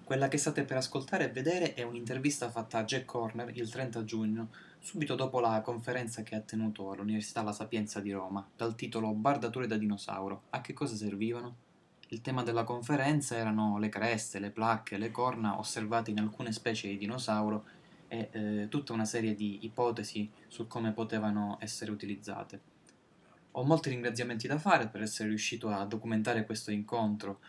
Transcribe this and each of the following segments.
Quella che state per ascoltare e vedere è un'intervista fatta a Jack Horner il 30 giugno, subito dopo la conferenza che ha tenuto all'Università La Sapienza di Roma, dal titolo Bardature da dinosauro. A che cosa servivano? Il tema della conferenza erano le creste, le placche, le corna osservate in alcune specie di dinosauro e tutta una serie di ipotesi su come potevano essere utilizzate. Ho molti ringraziamenti da fare per essere riuscito a documentare questo incontro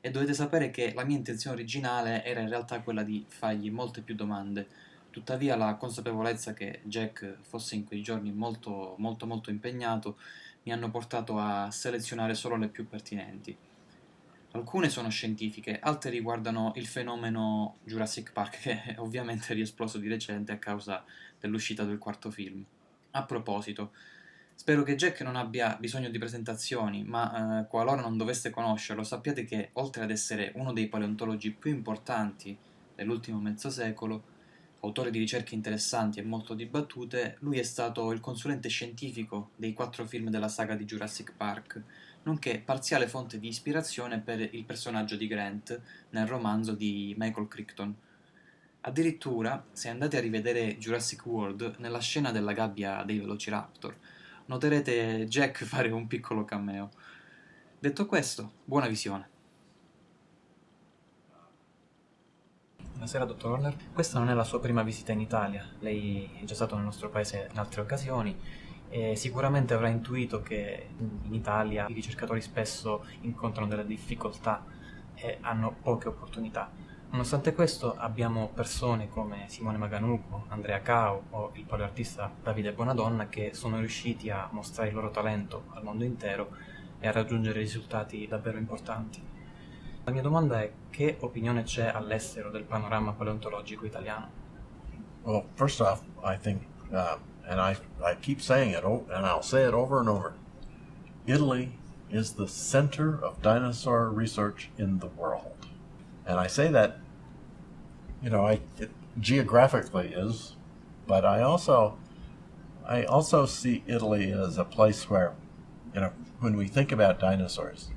e dovete sapere che la mia intenzione originale era in realtà quella di fargli molte più domande. Tuttavia la consapevolezza che Jack fosse in quei giorni molto impegnato mi hanno portato a selezionare solo le più pertinenti. Alcune sono scientifiche, altre riguardano il fenomeno Jurassic Park, che è ovviamente riesploso di recente a causa dell'uscita del quarto film. A proposito, spero che Jack non abbia bisogno di presentazioni, ma qualora non doveste conoscerlo, sappiate che, oltre ad essere uno dei paleontologi più importanti dell'ultimo mezzo secolo, autore di ricerche interessanti e molto dibattute, lui è stato il consulente scientifico dei 4 film della saga di Jurassic Park, nonché parziale fonte di ispirazione per il personaggio di Grant nel romanzo di Michael Crichton. Addirittura, se andate a rivedere Jurassic World, nella scena della gabbia dei Velociraptor, noterete Jack fare un piccolo cameo. Detto questo, buona visione. Buonasera, dottor Horner. Questa non è la sua prima visita in Italia. Lei è già stato nel nostro paese in altre occasioni e sicuramente avrà intuito che in Italia i ricercatori spesso incontrano delle difficoltà e hanno poche opportunità. Nonostante questo, abbiamo persone come Simone Maganuco, Andrea Cao o il paleoartista Davide Bonadonna che sono riusciti a mostrare il loro talento al mondo intero e a raggiungere risultati davvero importanti. La mia domanda è: che opinione c'è all'estero del panorama paleontologico italiano? Well, first off, I think, and I keep saying it, and I'll say it over and over, Italy is the center of dinosaur research in the world. And I say that, it geographically is, but I also see Italy as a place where, when we think about dinosaurs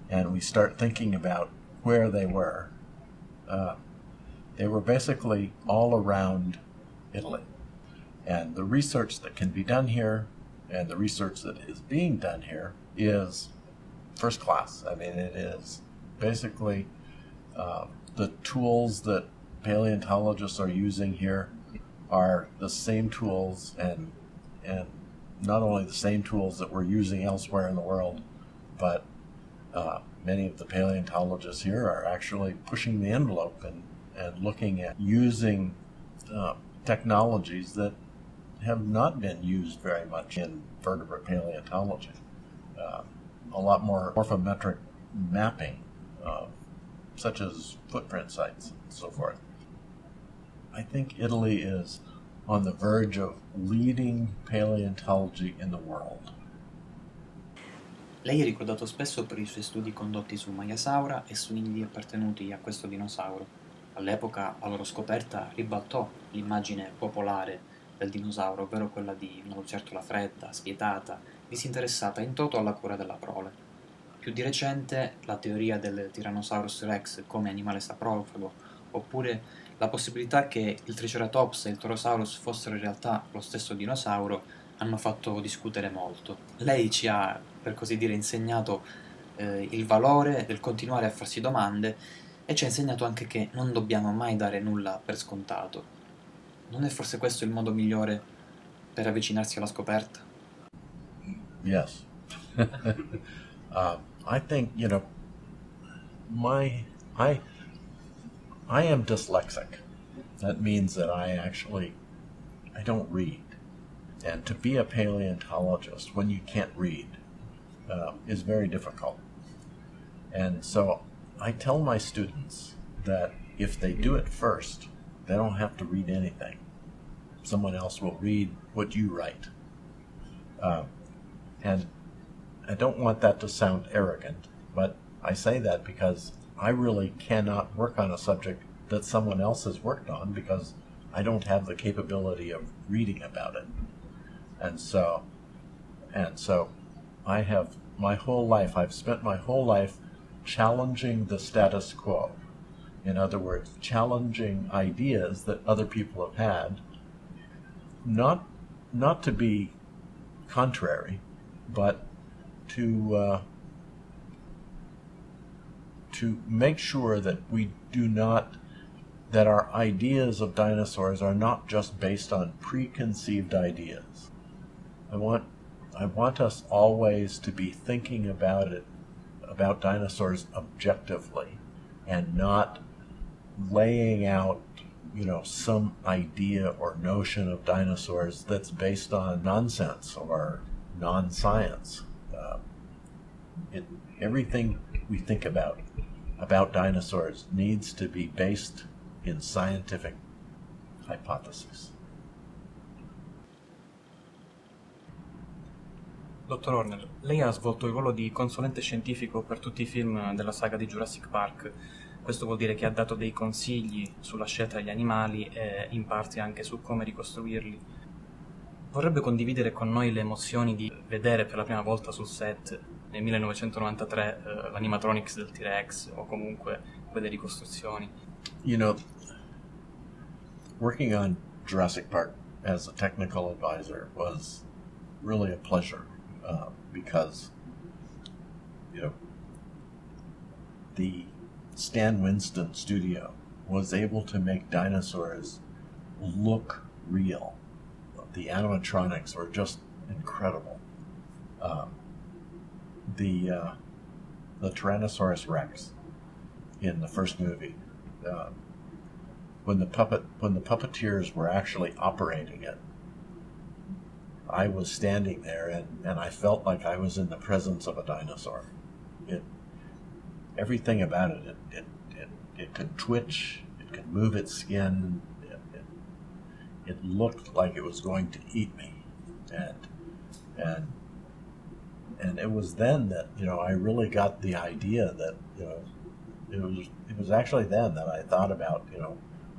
and we start thinking about where they were basically all around Italy. And the research that can be done here and the research that is being done here is first class. I mean, it is basically the tools that paleontologists are using here are the same tools and not only the same tools that we're using elsewhere in the world, but many of the paleontologists here are actually pushing the envelope and looking at using technologies that have not been used very much in vertebrate paleontology. A lot more morphometric mapping, such as footprint sites and so forth. I think Italy is on the verge of leading paleontology in the world. Lei è ricordato spesso per i suoi studi condotti su Maiasaura e su nidi appartenuti a questo dinosauro. All'epoca la loro scoperta ribaltò l'immagine popolare del dinosauro, ovvero quella di una lucertola fredda, spietata, disinteressata in toto alla cura della prole. Più di recente la teoria del Tyrannosaurus Rex come animale saprofago, oppure la possibilità che il Triceratops e il Torosaurus fossero in realtà lo stesso dinosauro, hanno fatto discutere molto. Lei ci ha, per così dire, insegnato il valore del continuare a farsi domande e ci ha insegnato anche che non dobbiamo mai dare nulla per scontato. Non è forse questo il modo migliore per avvicinarsi alla scoperta? Yes. I think, I am dyslexic. That means that I don't read. And to be a paleontologist when you can't read is very difficult. And so I tell my students that if they do it first, they don't have to read anything. Someone else will read what you write. And I don't want that to sound arrogant, but I say that because I really cannot work on a subject that someone else has worked on because I don't have the capability of reading about it. And so I have I've spent my whole life challenging the status quo In other words, challenging ideas that other people have had, not to be contrary, but to make sure that that our ideas of dinosaurs are not just based on preconceived ideas. I want us always to be thinking about dinosaurs objectively, and not laying out, some idea or notion of dinosaurs that's based on nonsense or non-science. Everything we think about dinosaurs needs to be based in scientific hypotheses. Dottor Horner, lei ha svolto il ruolo di consulente scientifico per tutti i film della saga di Jurassic Park. Questo vuol dire che ha dato dei consigli sulla scelta degli animali e in parte anche su come ricostruirli. Vorrebbe condividere con noi le emozioni di vedere per la prima volta sul set nel 1993 l'animatronics del T-Rex o comunque quelle ricostruzioni? Working on Jurassic Park as a technical advisor was really a pleasure because, the Stan Winston studio was able to make dinosaurs look real. The animatronics were just incredible. The Tyrannosaurus Rex in the first movie, when the puppeteers were actually operating it, I was standing there and I felt like I was in the presence of a dinosaur. Everything about it could twitch, it could move its skin, it looked like it was going to eat me, and it was then that I really got the idea that it was actually then that I thought about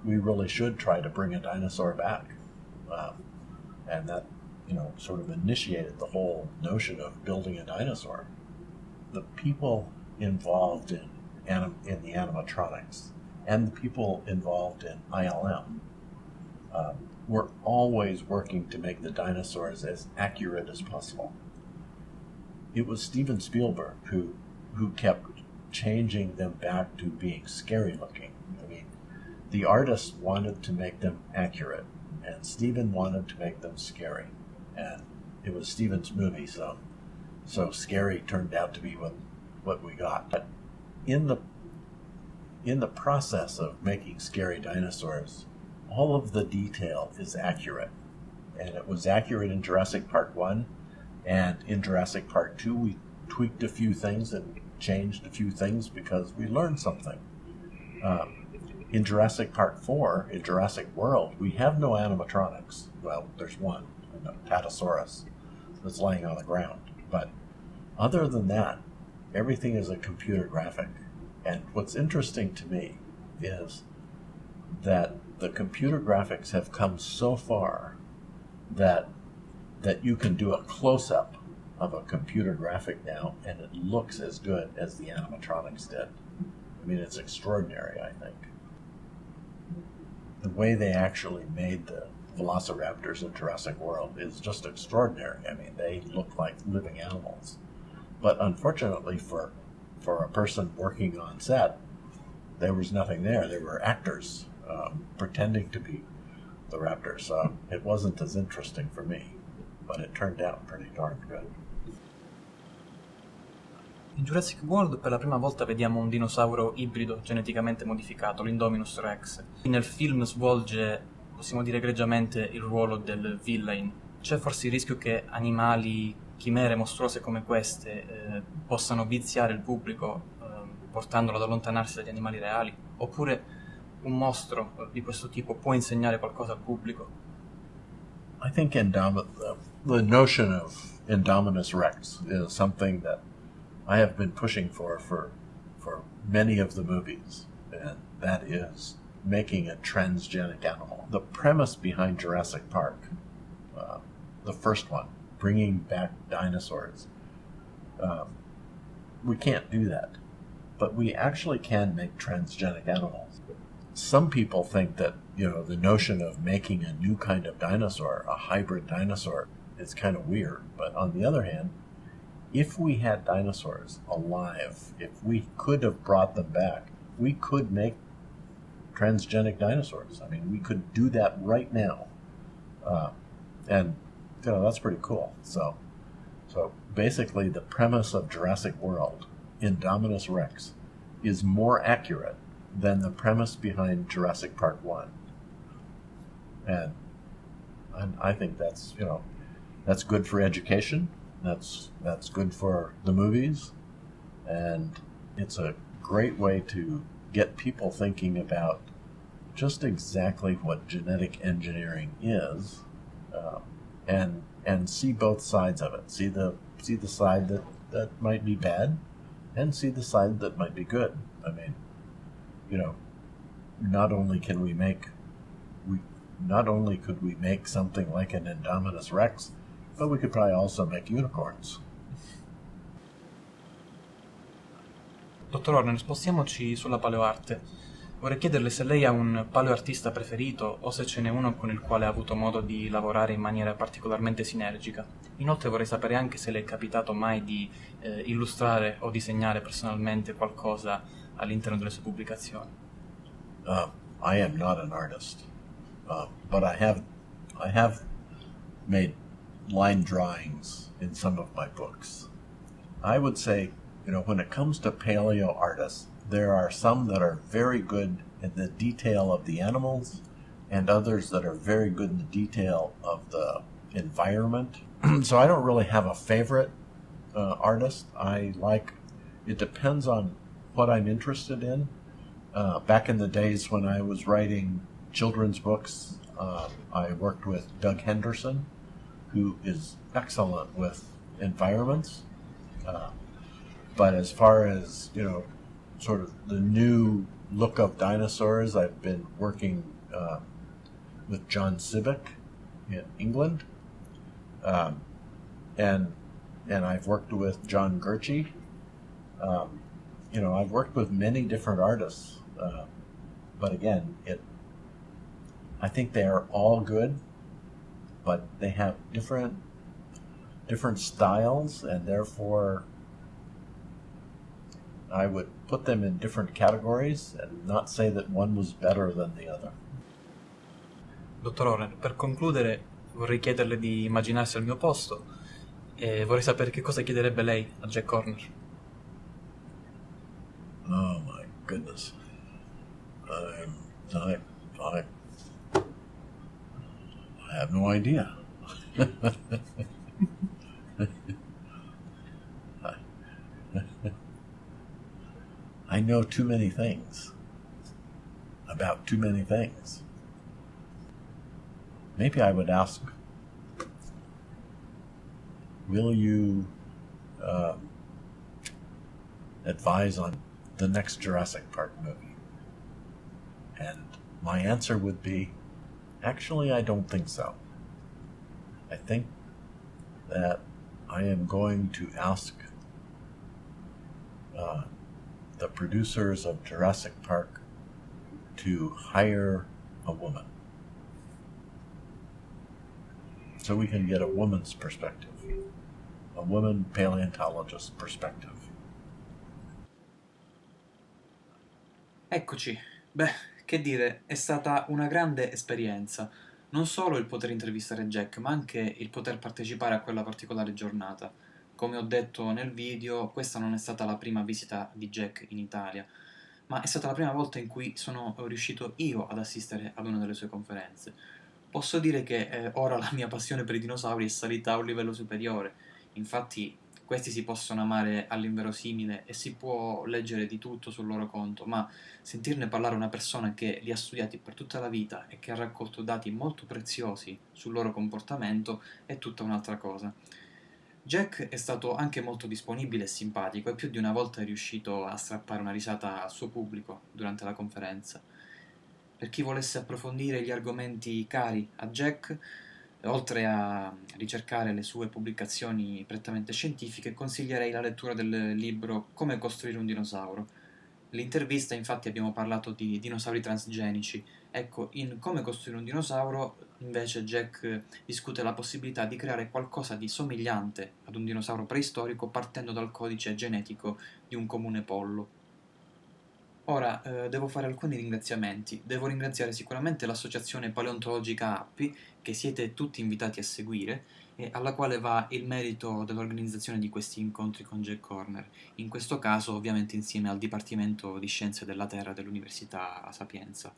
we really should try to bring a dinosaur back, and that sort of initiated the whole notion of building a dinosaur. The people involved in the animatronics and the people involved in ILM were always working to make the dinosaurs as accurate as possible. It was Steven Spielberg who kept changing them back to being scary looking. I mean, the artists wanted to make them accurate, and Steven wanted to make them scary. And it was Steven's movie, so scary turned out to be what we got. But in the process of making scary dinosaurs, all of the detail is accurate. And it was accurate in Jurassic Park 1, and in Jurassic Park 2 we tweaked a few things and changed a few things because we learned something. In Jurassic Park 4, in Jurassic World, we have no animatronics. Well, there's one, a Tatosaurus, that's laying on the ground. But other than that, everything is a computer graphic. And what's interesting to me is that the computer graphics have come so far that you can do a close-up of a computer graphic now and it looks as good as the animatronics did. I mean, it's extraordinary, I think. The way they actually made the velociraptors in Jurassic World is just extraordinary. I mean, they look like living animals. But unfortunately for a person working on set, there was nothing there. There were actors pretending to be the raptors. So it wasn't as interesting for me, but it turned out pretty darn good. In Jurassic World per la prima volta vediamo un dinosauro ibrido geneticamente modificato, l'Indominus Rex. Nel film svolge, possiamo dire egregiamente, il ruolo del villain. C'è forse il rischio che animali, chimere mostruose come queste, possano viziare il pubblico, portandolo ad allontanarsi dagli animali reali? Oppure un mostro di questo tipo può insegnare qualcosa al pubblico? I think the notion of Indominus Rex is something that I have been pushing for many of the movies, and that is making a transgenic animal. The premise behind Jurassic Park, the first one, bringing back dinosaurs, we can't do that. but we actually can make transgenic animals. Some people think that, the notion of making a new kind of dinosaur, a hybrid dinosaur, is kind of weird. But on the other hand, if we had dinosaurs alive, if we could have brought them back, we could make transgenic dinosaurs. I mean, we could do that right now. And that's pretty cool. So basically the premise of Jurassic World, Indominus Rex, is more accurate than the premise behind Jurassic Park 1. And I think that's good for education. That's good for the movies. And it's a great way to get people thinking about just exactly what genetic engineering is, and see both sides of it. See the side that might be bad, and see the side that might be good. I mean, not only could we make something like an Indominus Rex, but we could probably also make unicorns. Dottor Horner, spostiamoci sulla paleoarte. Vorrei chiederle se lei ha un paleoartista preferito o se ce n'è uno con il quale ha avuto modo di lavorare in maniera particolarmente sinergica. Inoltre vorrei sapere anche se le è capitato mai di illustrare o disegnare personalmente qualcosa all'interno delle sue pubblicazioni. I am not an artist, but I have made line drawings in some of my books. I would say, when it comes to paleo artists, there are some that are very good in the detail of the animals, and others that are very good in the detail of the environment. So I don't really have a favorite artist. It depends on what I'm interested in. Back in the days when I was writing children's books, I worked with Doug Henderson, who is excellent with environments. But as far as, sort of the new look of dinosaurs, I've been working with John Sibbick in England. And I've worked with John Gurchie. I've worked with many different artists. But again, I think they are all good, but they have different styles, and therefore I would put them in different categories and not say that one was better than the other. Dottor Horner, per concludere vorrei chiederle di immaginarsi al mio posto e vorrei sapere che cosa chiederebbe lei a Jack Horner. Oh my goodness. I have no idea. I know too many things about too many things. Maybe I would ask, will you advise on the next Jurassic Park movie? And my answer would be, actually, I don't think so. I think that I am going to ask the producers of Jurassic Park to hire a woman, so we can get a woman's perspective, a woman paleontologist's perspective. Eccoci. Beh, che dire, è stata una grande esperienza. Non solo il poter intervistare Jack, ma anche il poter partecipare a quella particolare giornata. Come ho detto nel video, questa non è stata la prima visita di Jack in Italia, ma è stata la prima volta in cui sono riuscito io ad assistere ad una delle sue conferenze. Posso dire che ora la mia passione per i dinosauri è salita a un livello superiore. Infatti questi si possono amare all'inverosimile e si può leggere di tutto sul loro conto, ma sentirne parlare una persona che li ha studiati per tutta la vita e che ha raccolto dati molto preziosi sul loro comportamento è tutta un'altra cosa. Jack è stato anche molto disponibile e simpatico e più di una volta è riuscito a strappare una risata al suo pubblico durante la conferenza. Per chi volesse approfondire gli argomenti cari a Jack, oltre a ricercare le sue pubblicazioni prettamente scientifiche, consiglierei la lettura del libro Come costruire un dinosauro, Nell'intervista infatti abbiamo parlato di dinosauri transgenici. Ecco, in Come costruire un dinosauro invece Jack discute la possibilità di creare qualcosa di somigliante ad un dinosauro preistorico partendo dal codice genetico di un comune pollo. Ora, devo fare alcuni ringraziamenti. Devo ringraziare sicuramente l'Associazione Paleontologica Appi, che siete tutti invitati a seguire, e alla quale va il merito dell'organizzazione di questi incontri con Jack Corner, in questo caso ovviamente insieme al Dipartimento di Scienze della Terra dell'Università La Sapienza.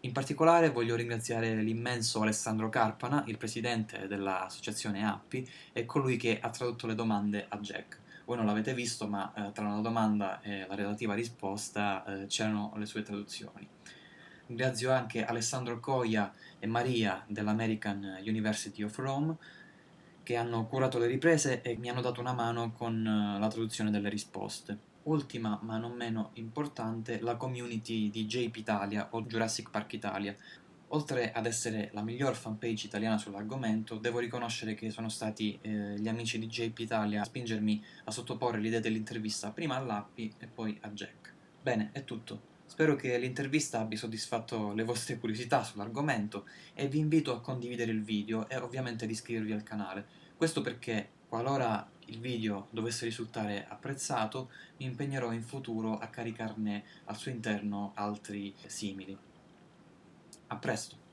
In particolare voglio ringraziare l'immenso Alessandro Carpana, il presidente dell'Associazione Appi, e colui che ha tradotto le domande a Jack. Voi non l'avete visto, ma tra una domanda e la relativa risposta c'erano le sue traduzioni. Ringrazio anche Alessandro Coia e Maria dell'American University of Rome, che hanno curato le riprese e mi hanno dato una mano con la traduzione delle risposte. Ultima, ma non meno importante, la community di JPItalia o Jurassic Park Italia. Oltre ad essere la miglior fanpage italiana sull'argomento, devo riconoscere che sono stati gli amici di JPItalia a spingermi a sottoporre l'idea dell'intervista prima all'Appi e poi a Jack. Bene, è tutto. Spero che l'intervista abbia soddisfatto le vostre curiosità sull'argomento e vi invito a condividere il video e ovviamente ad iscrivervi al canale. Questo perché, qualora il video dovesse risultare apprezzato, mi impegnerò in futuro a caricarne al suo interno altri simili. A presto!